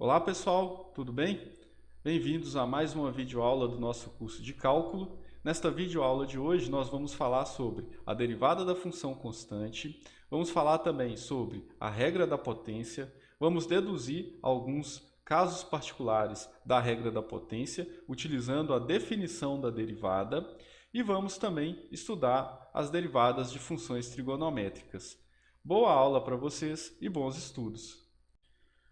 Olá pessoal, tudo bem? Bem-vindos a mais uma videoaula do nosso curso de cálculo. Nesta videoaula de hoje nós vamos falar sobre a derivada da função constante, vamos falar também sobre a regra da potência, vamos deduzir alguns casos particulares da regra da potência utilizando a definição da derivada e vamos também estudar as derivadas de funções trigonométricas. Boa aula para vocês e bons estudos!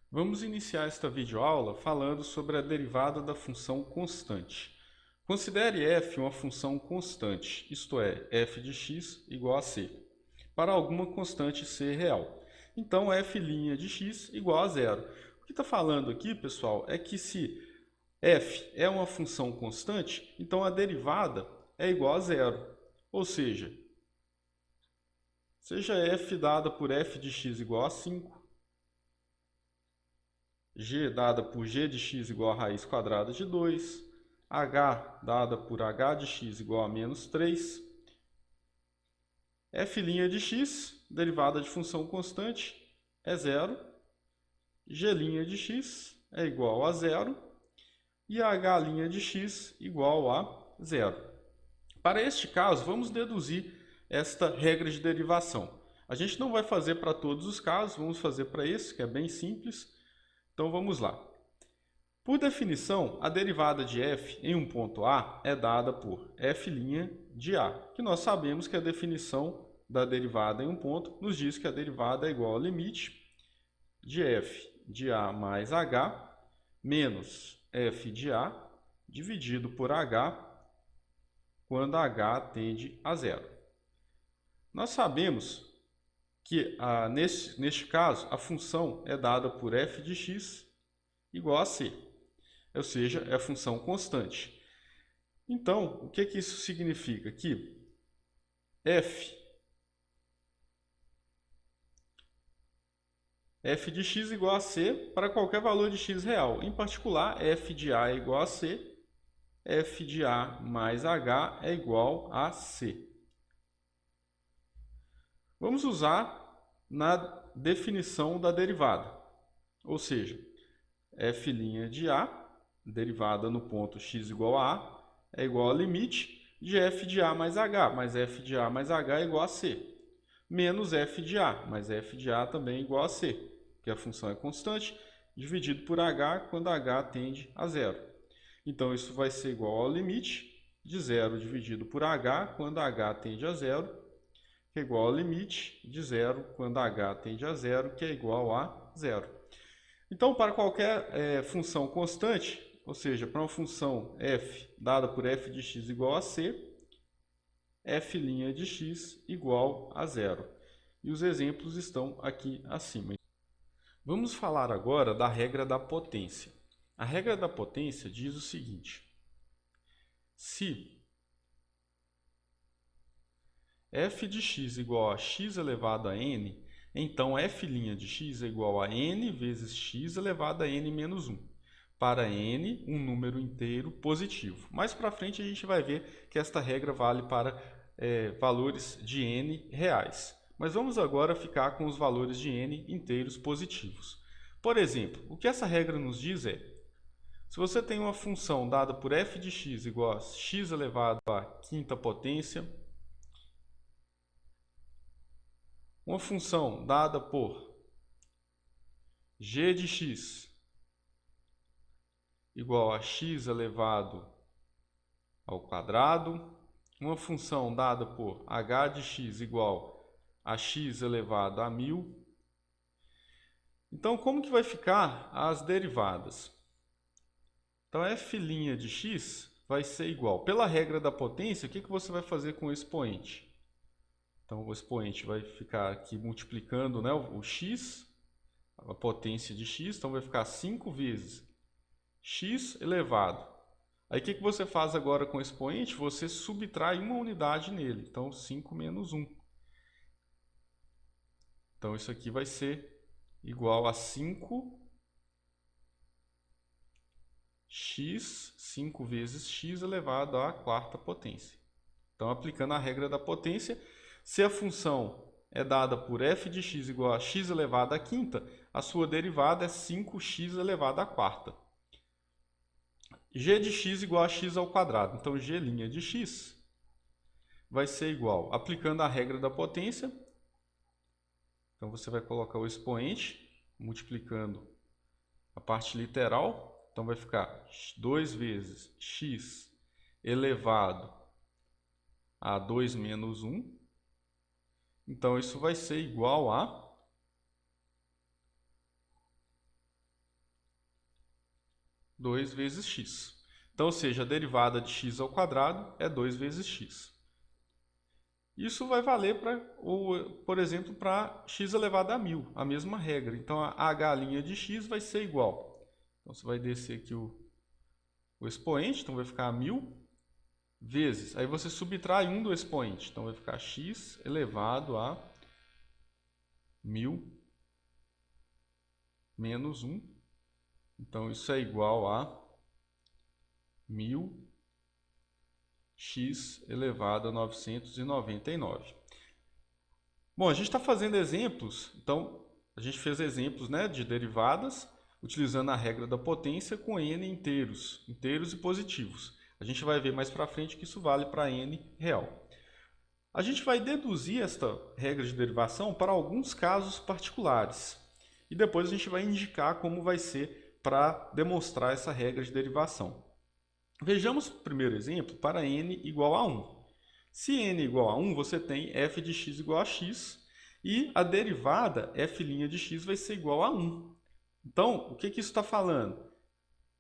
Vamos iniciar esta videoaula falando sobre a derivada da função constante. Considere f uma função constante, isto é, f de x igual a c, para alguma constante c real. Então, f' de x igual a zero. O que está falando aqui, pessoal, é que se f é uma função constante, então a derivada é igual a zero. Ou seja f dada por f de x igual a 5, g dada por g de x igual a raiz quadrada de 2, h dada por h de x igual a menos 3, f' de x, derivada de função constante, é zero, g' de x é igual a zero e h' de x igual a zero. Para este caso, vamos deduzir esta regra de derivação. A gente não vai fazer para todos os casos, vamos fazer para esse, que é bem simples. Então vamos lá. Por definição, a derivada de f em um ponto A é dada por f' de A, que nós sabemos que a definição da derivada em um ponto nos diz que a derivada é igual ao limite de f de A mais h menos f de A dividido por h quando h tende a zero. Nós sabemos que neste caso a função é dada por f de x igual a c, ou seja, é a função constante. Então, o que isso significa? Que f de x igual a c para qualquer valor de x real. Em particular, f de a é igual a c, f de a mais h é igual a c. Vamos usar na definição da derivada, ou seja, f' de A, derivada no ponto x igual a A, é igual ao limite de f de A mais h, mas f de A mais h é igual a c, menos f de A, mas f de A também é igual a c, que a função é constante, dividido por h quando h tende a zero. Então, isso vai ser igual ao limite de zero dividido por h quando h tende a zero, que é igual ao limite de zero quando h tende a zero, que é igual a zero. Então, para qualquer função constante, ou seja, para uma função f dada por f de x igual a c, f' de x igual a zero. E os exemplos estão aqui acima. Vamos falar agora da regra da potência. A regra da potência diz o seguinte: se f de x igual a x elevado a n, então f' de x é igual a n vezes x elevado a n menos 1. Para n, um número inteiro positivo. Mais para frente a gente vai ver que esta regra vale para valores de n reais. Mas vamos agora ficar com os valores de n inteiros positivos. Por exemplo, o que essa regra nos diz é: se você tem uma função dada por f de x igual a x elevado à quinta potência, uma função dada por g de x igual a x elevado ao quadrado, uma função dada por h de x igual a x elevado a 1000. Então, como que vai ficar as derivadas? Então, f' de x vai ser igual. Pela regra da potência, o que você vai fazer com o expoente? Então, o expoente vai ficar aqui multiplicando, né, o x, a potência de x, então vai ficar 5 vezes x elevado. Aí, o que você faz agora com o expoente? Você subtrai uma unidade nele, então 5 menos 1. Então, isso aqui vai ser igual a 5x, 5 vezes x elevado à quarta potência. Então, aplicando a regra da potência, se a função é dada por f de x igual a x elevado à quinta, a sua derivada é 5x elevado à quarta. G de x igual a x ao quadrado. Então, g' de x vai ser igual, aplicando a regra da potência. Então, você vai colocar o expoente, multiplicando a parte literal. Então, vai ficar 2 vezes x elevado a 2 menos 1. Então, isso vai ser igual a 2 vezes x. Então, ou seja, a derivada de x ao quadrado é 2 vezes x. Isso vai valer, por exemplo, para x elevado a 1000, a mesma regra. Então, a h' de x vai ser igual. Então, você vai descer aqui o expoente, então vai ficar 1000 vezes. Aí você subtrai 1 do expoente, então vai ficar x elevado a 1000 menos 1. Então, isso é igual a 1000 x elevado a 999. Bom, a gente está fazendo exemplos, então a gente fez exemplos, né, de derivadas utilizando a regra da potência com n inteiros e positivos. A gente vai ver mais para frente que isso vale para n real. A gente vai deduzir esta regra de derivação para alguns casos particulares e depois a gente vai indicar como vai ser para demonstrar essa regra de derivação. Vejamos o primeiro exemplo para n igual a 1. Se n igual a 1, você tem f de x igual a x e a derivada f' de x vai ser igual a 1. Então, o que isso está falando?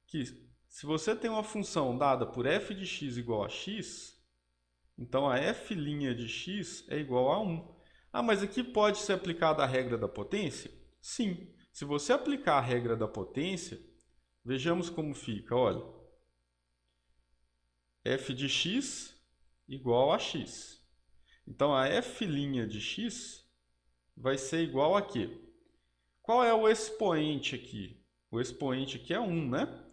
Que se você tem uma função dada por f de x igual a x, então a f' de x é igual a 1. Ah, mas aqui pode ser aplicada a regra da potência? Sim. Se você aplicar a regra da potência, vejamos como fica, olha. F de x igual a x. Então, a f' de x vai ser igual a quê? Qual é o expoente aqui? O expoente aqui é 1, né?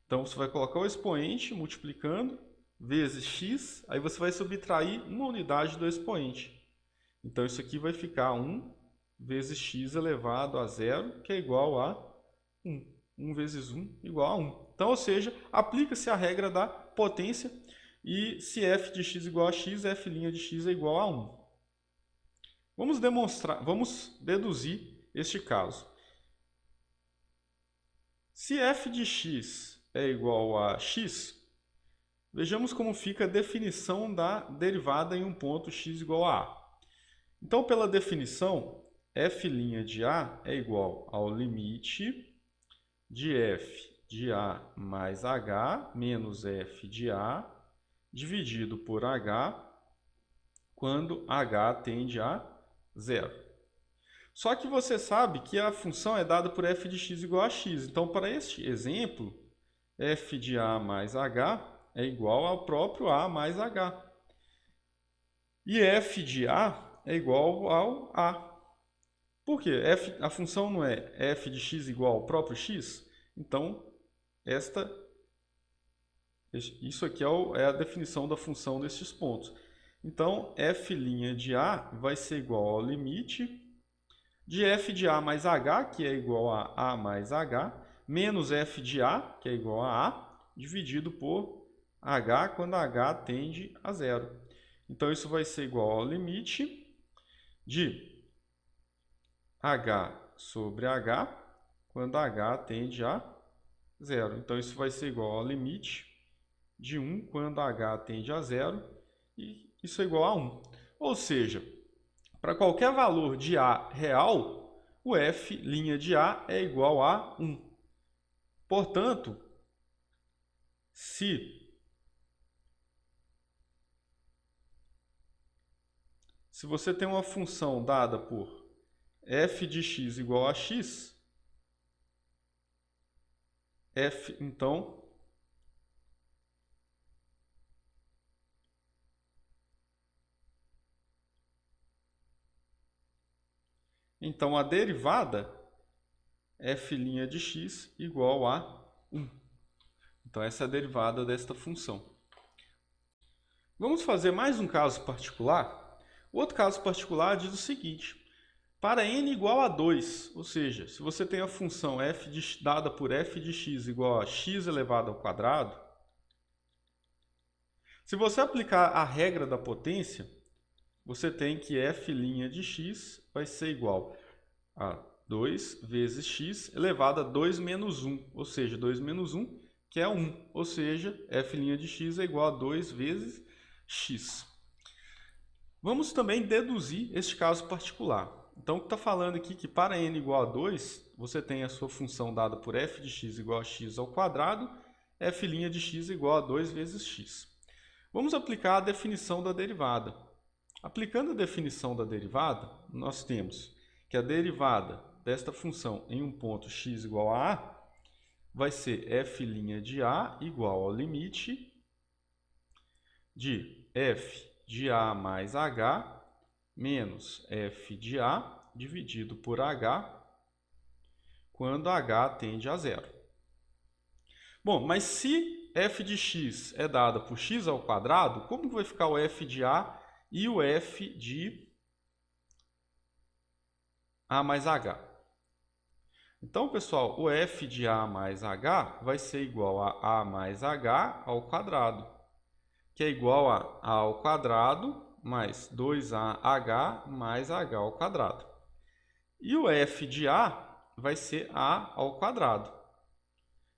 Então, você vai colocar o expoente multiplicando vezes x, aí você vai subtrair uma unidade do expoente. Então, isso aqui vai ficar 1 vezes x elevado a 0, que é igual a 1. 1 vezes 1 igual a 1. Então, ou seja, aplica-se a regra da potência e se f de x igual a x, f' de x é igual a 1. Vamos deduzir este caso. Se f de x é igual a x, vejamos como fica a definição da derivada em um ponto x igual a a. Então, pela definição, f' de a é igual ao limite de f de a mais h menos f de a dividido por h quando h tende a 0. Só que você sabe que a função é dada por f de x igual a x. Então, para este exemplo, f de a mais h é igual ao próprio a mais h. E f de a é igual ao a. Por quê? A função não é f de x igual ao próprio x? Então, isso aqui é a definição da função nesses pontos. Então, f' de a vai ser igual ao limite de f de a mais h, que é igual a a mais h, menos f de a, que é igual a dividido por h quando h tende a 0. Então, isso vai ser igual ao limite de h sobre h quando h tende a 0. Então, isso vai ser igual ao limite de 1 quando h tende a 0 e isso é igual a 1. Ou seja, para qualquer valor de a real, o f' de a é igual a 1. Portanto, se você tem uma função dada por f de x igual a x, então a derivada f' de x igual a 1. Então, essa é a derivada desta função. Vamos fazer mais um caso particular? O outro caso particular diz o seguinte. Para n igual a 2, ou seja, se você tem a função dada por f de x igual a x elevado ao quadrado, se você aplicar a regra da potência, você tem que f' de x vai ser igual a 2 vezes x elevado a 2 menos 1, ou seja, 2 menos 1, que é 1, ou seja, f' de x é igual a 2 vezes x. Vamos também deduzir este caso particular. Então, o que está falando aqui que para n igual a 2, você tem a sua função dada por f de x igual a x ao quadrado, f' de x igual a 2 vezes x. Vamos aplicar a definição da derivada. Aplicando a definição da derivada, nós temos que a derivada desta função em um ponto x igual a a vai ser f' de a igual ao limite de f de a mais h menos f de a dividido por h quando h tende a zero. Bom, mas se f de x é dada por x ao quadrado, como que vai ficar o f de a e o f de a mais h? Então, pessoal, o f de a mais h vai ser igual a mais h ao quadrado, que é igual a ao quadrado mais 2ah mais h ao quadrado. E o f de a vai ser a ao quadrado.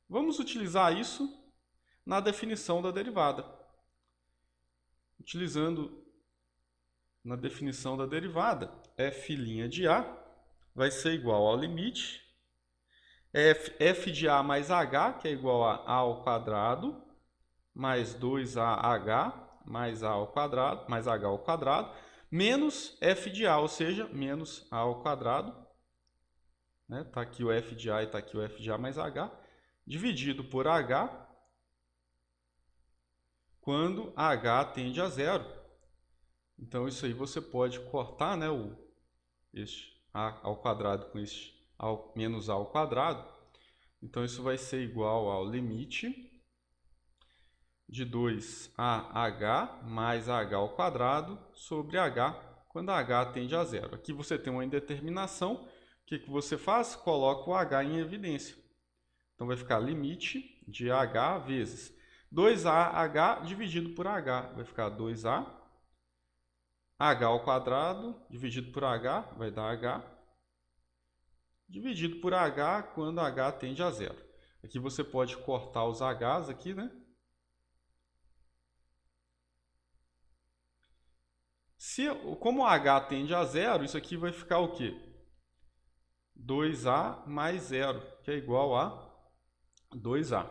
Vamos utilizar isso na definição da derivada. Utilizando na definição da derivada, f' de a vai ser igual ao limite f de a mais h, que é igual a ao quadrado, mais 2ah mais a ao quadrado, mais h ao quadrado, menos f de a, ou seja, menos a ao quadrado. Tá aqui o f de a e está aqui o f de a mais h, dividido por h, quando h tende a zero. Então, isso aí você pode cortar, né, este a ao quadrado com este menos a ao quadrado. Então, isso vai ser igual ao limite de 2ah mais h ao quadrado sobre h, quando h tende a zero. Aqui você tem uma indeterminação. O que você faz? Coloca o h em evidência. Então, vai ficar limite de h vezes 2ah dividido por h. Vai ficar 2a, h ao quadrado dividido por h, vai dar h, dividido por h quando h tende a zero. Aqui você pode cortar os h's aqui, né? Como h tende a zero, isso aqui vai ficar o quê? 2a mais zero, que é igual a 2a.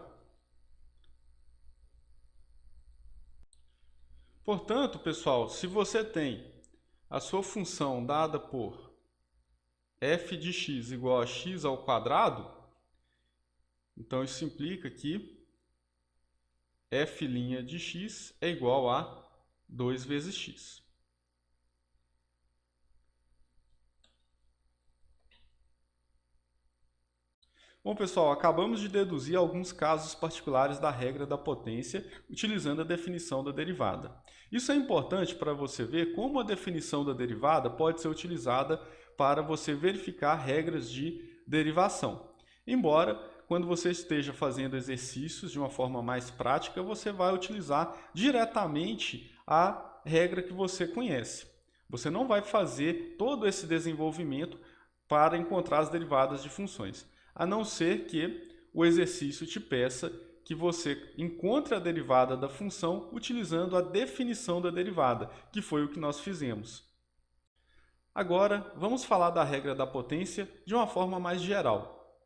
Portanto, pessoal, se você tem a sua função dada por f de x igual a x ao quadrado, então isso implica que f' de x é igual a 2 vezes x. Bom, pessoal, acabamos de deduzir alguns casos particulares da regra da potência utilizando a definição da derivada. Isso é importante para você ver como a definição da derivada pode ser utilizada para você verificar regras de derivação. Embora, quando você esteja fazendo exercícios de uma forma mais prática, você vai utilizar diretamente a regra que você conhece. Você não vai fazer todo esse desenvolvimento para encontrar as derivadas de funções, a não ser que o exercício te peça que você encontre a derivada da função utilizando a definição da derivada, que foi o que nós fizemos. Agora, vamos falar da regra da potência de uma forma mais geral.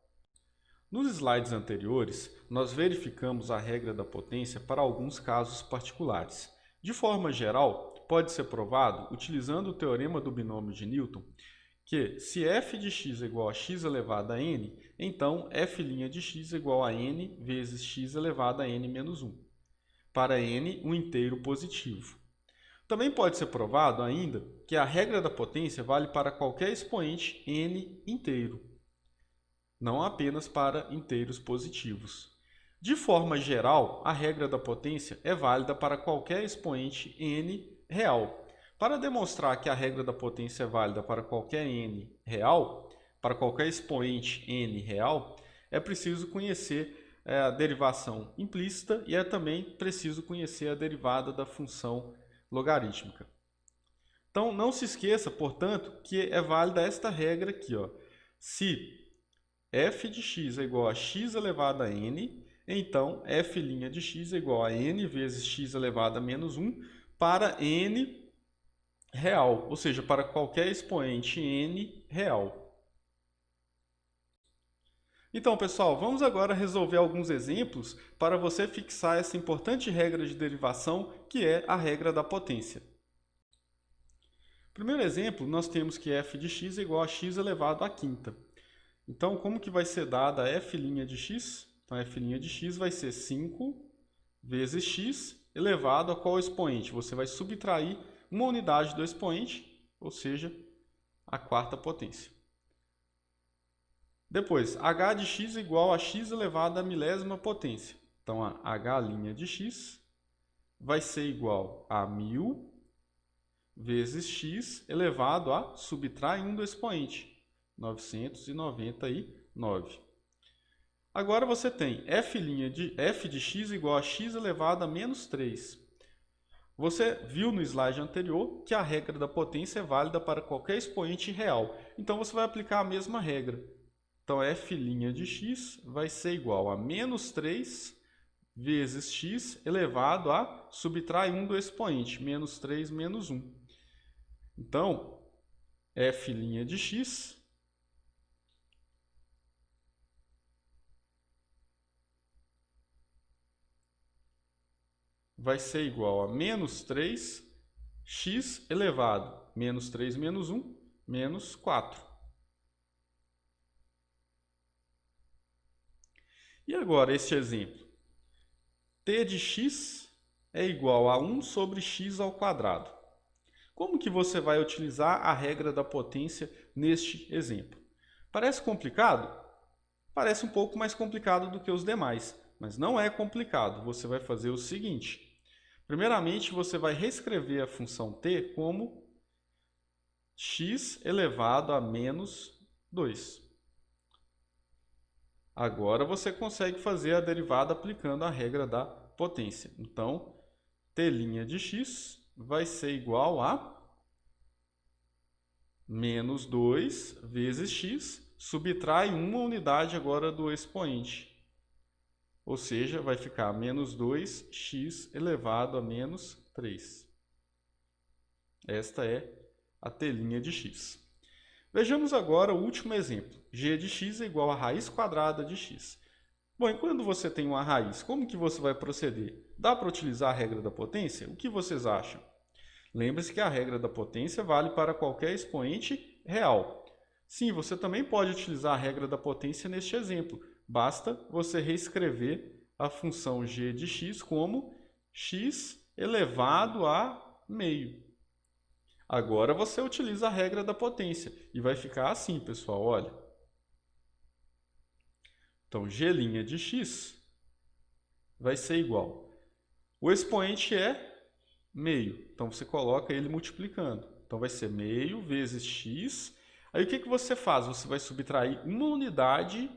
Nos slides anteriores, nós verificamos a regra da potência para alguns casos particulares. De forma geral, pode ser provado, utilizando o teorema do binômio de Newton, que se f de x é igual a x elevado a n, então f' de x é igual a n vezes x elevado a n menos 1. Para n, um inteiro positivo. Também pode ser provado ainda que a regra da potência vale para qualquer expoente n inteiro, não apenas para inteiros positivos. De forma geral, a regra da potência é válida para qualquer expoente n real. Para demonstrar que a regra da potência é válida para qualquer n real, para qualquer expoente n real, é preciso conhecer a derivação implícita e é também preciso conhecer a derivada da função logarítmica. Então, não se esqueça, portanto, que é válida esta regra aqui, ó. Se f de x é igual a x elevado a n, então f' de x é igual a n vezes x elevado a menos 1 para n real, ou seja, para qualquer expoente n real. Então, pessoal, vamos agora resolver alguns exemplos para você fixar essa importante regra de derivação, que é a regra da potência. Primeiro exemplo, nós temos que f de x é igual a x elevado à quinta. Então, como que vai ser dada f' de x? Então, f' de x vai ser 5 vezes x elevado a qual expoente? Você vai subtrair uma unidade do expoente, ou seja, a quarta potência. Depois, h de x é igual a x elevado à milésima potência. Então, a h' de x vai ser igual a 1000 vezes x elevado a subtrai 1 do expoente, 999. Agora você tem f de x igual a x elevado a menos 3. Você viu no slide anterior que a regra da potência é válida para qualquer expoente real. Então você vai aplicar a mesma regra. Então f' de x vai ser igual a menos 3 vezes x elevado a subtrai 1 do expoente, menos 3 menos 1. Então, f' de x vai ser igual a menos 3 x elevado a menos 3 menos 1, menos 4. E agora este exemplo? T de x é igual a 1 sobre x ao quadrado. Como que você vai utilizar a regra da potência neste exemplo? Parece complicado? Parece um pouco mais complicado do que os demais, mas não é complicado. Você vai fazer o seguinte. Primeiramente, você vai reescrever a função t como x elevado a menos 2. Agora você consegue fazer a derivada aplicando a regra da potência. Então, t' de x vai ser igual a menos 2 vezes x, subtrai uma unidade agora do expoente. Ou seja, vai ficar menos 2x elevado a menos 3. Esta é a t' de x. Vejamos agora o último exemplo. G de x é igual a raiz quadrada de x. Bom, e quando você tem uma raiz, como que você vai proceder? Dá para utilizar a regra da potência? O que vocês acham? Lembre-se que a regra da potência vale para qualquer expoente real. Sim, você também pode utilizar a regra da potência neste exemplo. Basta você reescrever a função g de x como x elevado a meio. Agora você utiliza a regra da potência e vai ficar assim, pessoal, olha. Então, g' de x vai ser igual. O expoente é meio, então você coloca ele multiplicando. Então, vai ser meio vezes x. Aí, o que você faz? Você vai subtrair uma unidade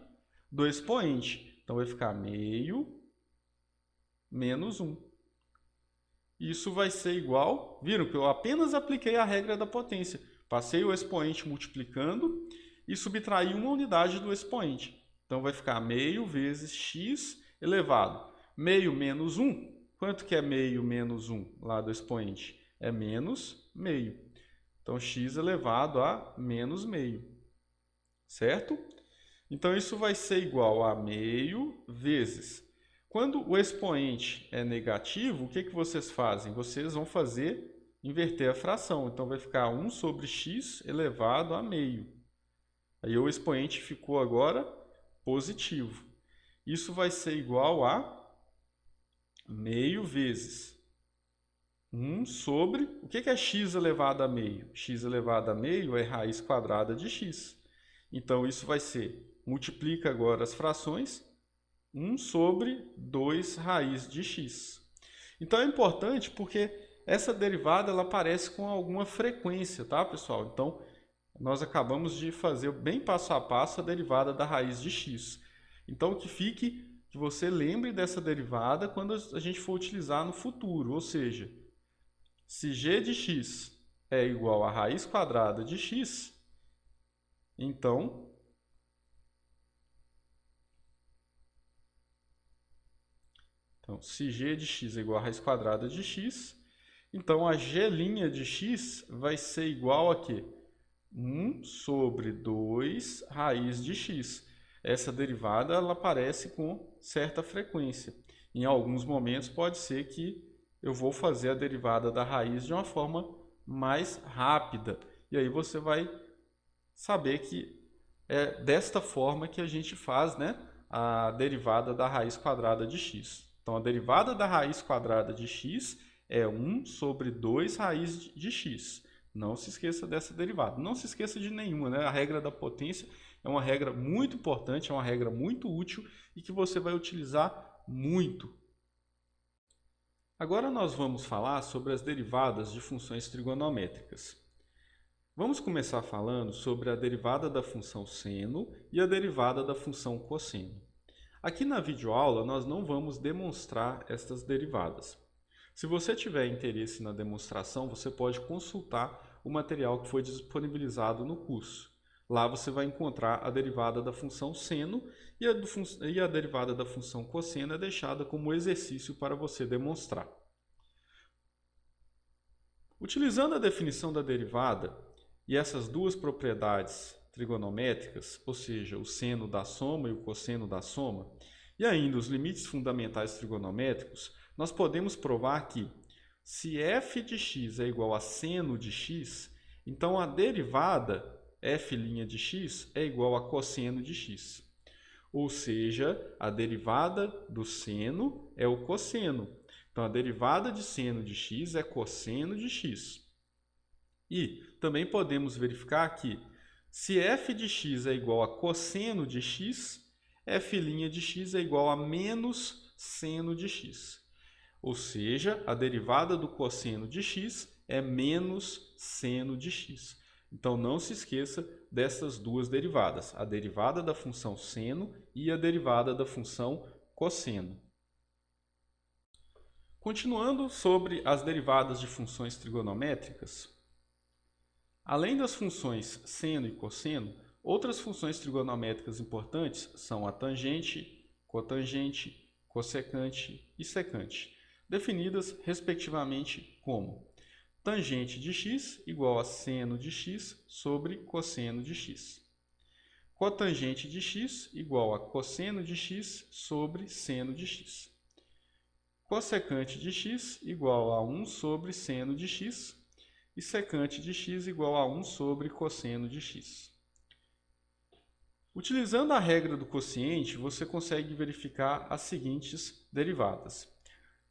do expoente. Então, vai ficar meio menos 1. Isso vai ser igual... Viram que eu apenas apliquei a regra da potência. Passei o expoente multiplicando e subtraí uma unidade do expoente. Então, vai ficar meio vezes x elevado. Meio menos 1. Quanto que é meio menos 1 lá do expoente? É menos meio. Então, x elevado a menos meio. Certo? Então, isso vai ser igual a meio vezes... Quando o expoente é negativo, o que vocês fazem? Vocês vão inverter a fração. Então, vai ficar 1 sobre x elevado a meio. Aí, o expoente ficou agora positivo. Isso vai ser igual a meio vezes 1 sobre... O que é x elevado a meio? X elevado a meio é raiz quadrada de x. Então, isso vai ser... Multiplica agora as frações. 1 sobre 2 raiz de x. Então, é importante porque essa derivada ela aparece com alguma frequência, tá, pessoal? Então, nós acabamos de fazer bem passo a passo a derivada da raiz de x. Então, que você lembre dessa derivada quando a gente for utilizar no futuro, ou seja, se g de x é igual a raiz quadrada de x, então se g de x é igual a raiz quadrada de x, então a g' de x vai ser igual a quê? 1 sobre 2 raiz de x. Essa derivada ela aparece com certa frequência. Em alguns momentos pode ser que eu vou fazer a derivada da raiz de uma forma mais rápida. E aí você vai saber que é desta forma que a gente faz, né, a derivada da raiz quadrada de x. Então, a derivada da raiz quadrada de x é 1 sobre 2 raiz de x. Não se esqueça dessa derivada. Não se esqueça de nenhuma, né? A regra da potência é uma regra muito importante, é uma regra muito útil e que você vai utilizar muito. Agora nós vamos falar sobre as derivadas de funções trigonométricas. Vamos começar falando sobre a derivada da função seno e a derivada da função cosseno. Aqui na videoaula nós não vamos demonstrar estas derivadas. Se você tiver interesse na demonstração, você pode consultar o material que foi disponibilizado no curso. Lá você vai encontrar a derivada da função seno e a derivada da função cosseno é deixada como exercício para você demonstrar. Utilizando a definição da derivada e essas duas propriedades trigonométricas, ou seja, o seno da soma e o cosseno da soma, e ainda os limites fundamentais trigonométricos, nós podemos provar que se f de x é igual a seno de x, então a derivada f' de x é igual a cosseno de x. Ou seja, a derivada do seno é o cosseno. Então, a derivada de seno de x é cosseno de x. E também podemos verificar que se f de x é igual a cosseno de x, f' de x é igual a menos seno de x. Ou seja, a derivada do cosseno de x é menos seno de x. Então, não se esqueça dessas duas derivadas, a derivada da função seno e a derivada da função cosseno. Continuando sobre as derivadas de funções trigonométricas, além das funções seno e cosseno, outras funções trigonométricas importantes são a tangente, cotangente, cossecante e secante, definidas respectivamente como tangente de x igual a seno de x sobre cosseno de x. Cotangente de x igual a cosseno de x sobre seno de x. Cossecante de x igual a 1 sobre seno de x. E secante de x igual a 1 sobre cosseno de x. Utilizando a regra do quociente, você consegue verificar as seguintes derivadas.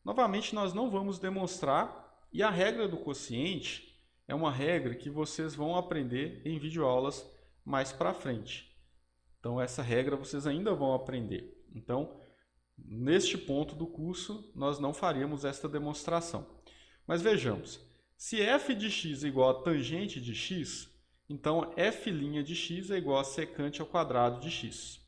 Novamente, nós não vamos demonstrar, e a regra do quociente é uma regra que vocês vão aprender em videoaulas mais para frente. Então, essa regra vocês ainda vão aprender. Então, neste ponto do curso, nós não faremos esta demonstração. Mas vejamos, se f de x é igual a tangente de x, então f' de x é igual a secante ao quadrado de x.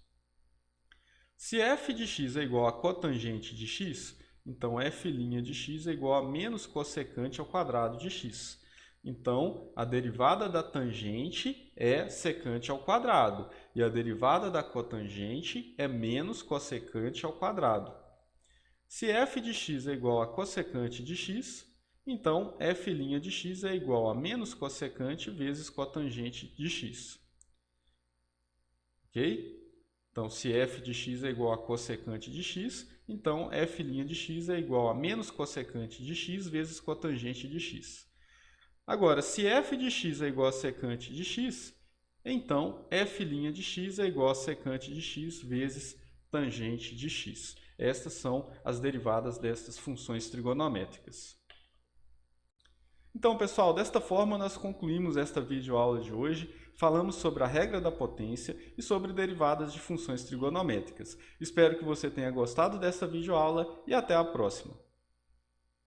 Se f de x é igual a cotangente de x, então f' de x é igual a menos cossecante ao quadrado de x. Então, a derivada da tangente é secante ao quadrado e a derivada da cotangente é menos cossecante ao quadrado. Se f de x é igual a cossecante de x, então f' de x é igual a menos cossecante vezes cotangente de x. Ok? Então, se f de x é igual a cossecante de x, então f' de x é igual a menos cossecante de x vezes cotangente de x. Agora, se f de x é igual a secante de x, então f' de x é igual a secante de x vezes tangente de x. Estas são as derivadas destas funções trigonométricas. Então, pessoal, desta forma nós concluímos esta videoaula de hoje. Falamos sobre a regra da potência e sobre derivadas de funções trigonométricas. Espero que você tenha gostado dessa videoaula e até a próxima.